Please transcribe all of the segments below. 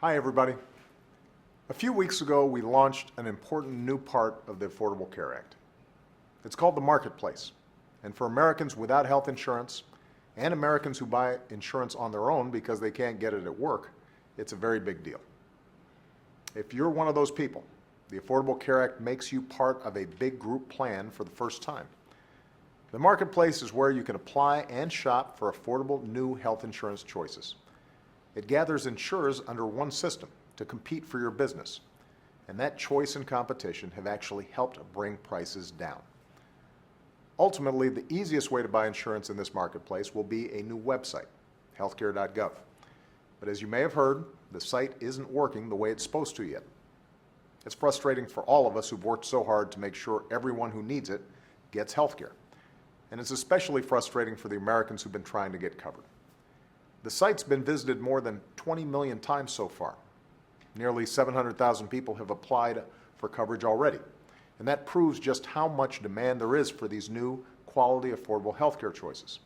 Hi everybody. A few weeks ago we launched an important new part of the Affordable Care Act. It's called the Marketplace, and for Americans without health insurance and Americans who buy insurance on their own because they can't get it at work, it's a very big deal. If you're one of those people, the Affordable Care Act makes you part of a big group plan for the first time. The Marketplace is where you can apply and shop for affordable new health insurance choices. It gathers insurers under one system to compete for your business, and that choice and competition have actually helped bring prices down. Ultimately, the easiest way to buy insurance in this marketplace will be a new website, HealthCare.gov. But as you may have heard, the site isn't working the way it's supposed to yet. It's frustrating for all of us who've worked so hard to make sure everyone who needs it gets health care. And it's especially frustrating for the Americans who've been trying to get covered. The site's been visited more than 20 million times so far. Nearly 700,000 people have applied for coverage already. And that proves just how much demand there is for these new, quality, affordable healthcare choices.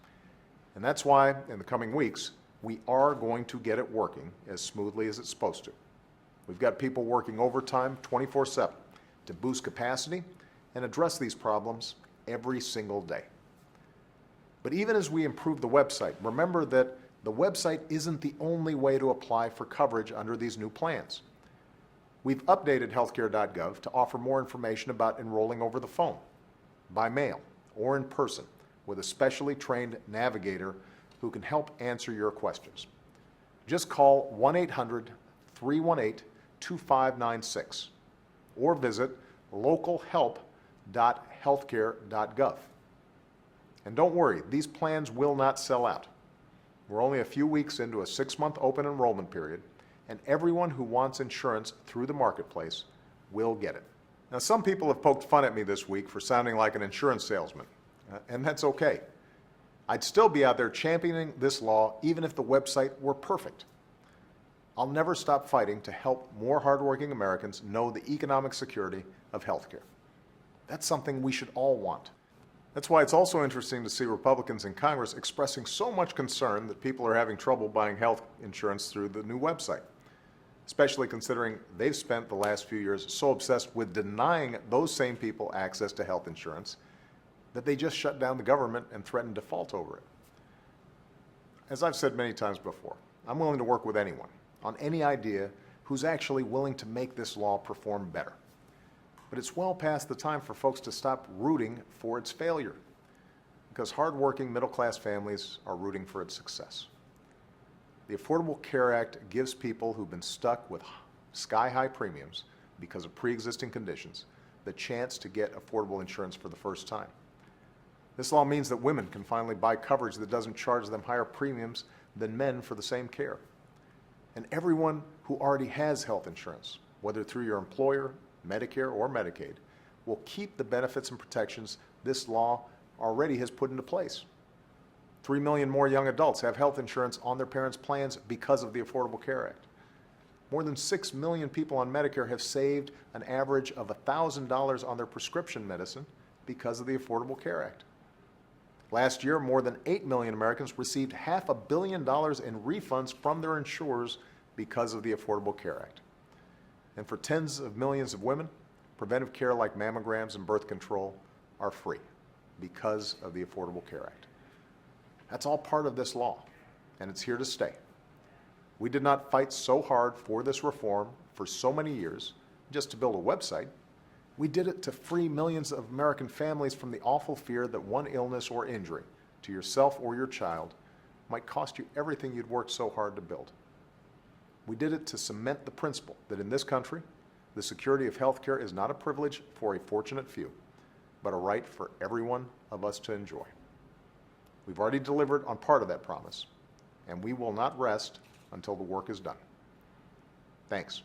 And that's why, in the coming weeks, we are going to get it working as smoothly as it's supposed to. We've got people working overtime 24/7 to boost capacity and address these problems every single day. But even as we improve the website, remember that the website isn't the only way to apply for coverage under these new plans. We've updated HealthCare.gov to offer more information about enrolling over the phone, by mail, or in person with a specially trained navigator who can help answer your questions. Just call 1-800-318-2596 or visit localhelp.healthcare.gov. And don't worry, these plans will not sell out. We're only a few weeks into a 6-month open enrollment period, and everyone who wants insurance through the marketplace will get it. Now, some people have poked fun at me this week for sounding like an insurance salesman, and that's okay. I'd still be out there championing this law even if the website were perfect. I'll never stop fighting to help more hardworking Americans know the economic security of healthcare. That's something we should all want. That's why it's also interesting to see Republicans in Congress expressing so much concern that people are having trouble buying health insurance through the new website, especially considering they've spent the last few years so obsessed with denying those same people access to health insurance that they just shut down the government and threatened default over it. As I've said many times before, I'm willing to work with anyone on any idea who's actually willing to make this law perform better. But it's well past the time for folks to stop rooting for its failure, because hardworking middle-class families are rooting for its success. The Affordable Care Act gives people who've been stuck with sky-high premiums because of pre-existing conditions the chance to get affordable insurance for the first time. This law means that women can finally buy coverage that doesn't charge them higher premiums than men for the same care. And everyone who already has health insurance, whether through your employer, Medicare, or Medicaid, will keep the benefits and protections this law already has put into place. 3 million more young adults have health insurance on their parents' plans because of the Affordable Care Act. More than 6 million people on Medicare have saved an average of $1,000 on their prescription medicine because of the Affordable Care Act. Last year, more than 8 million Americans received $500 million in refunds from their insurers because of the Affordable Care Act. And for tens of millions of women, preventive care like mammograms and birth control are free because of the Affordable Care Act. That's all part of this law, and it's here to stay. We did not fight so hard for this reform for so many years just to build a website. We did it to free millions of American families from the awful fear that one illness or injury to yourself or your child might cost you everything you'd worked so hard to build. We did it to cement the principle that in this country, the security of health care is not a privilege for a fortunate few, but a right for every one of us to enjoy. We've already delivered on part of that promise, and we will not rest until the work is done. Thanks,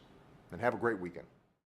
and have a great weekend.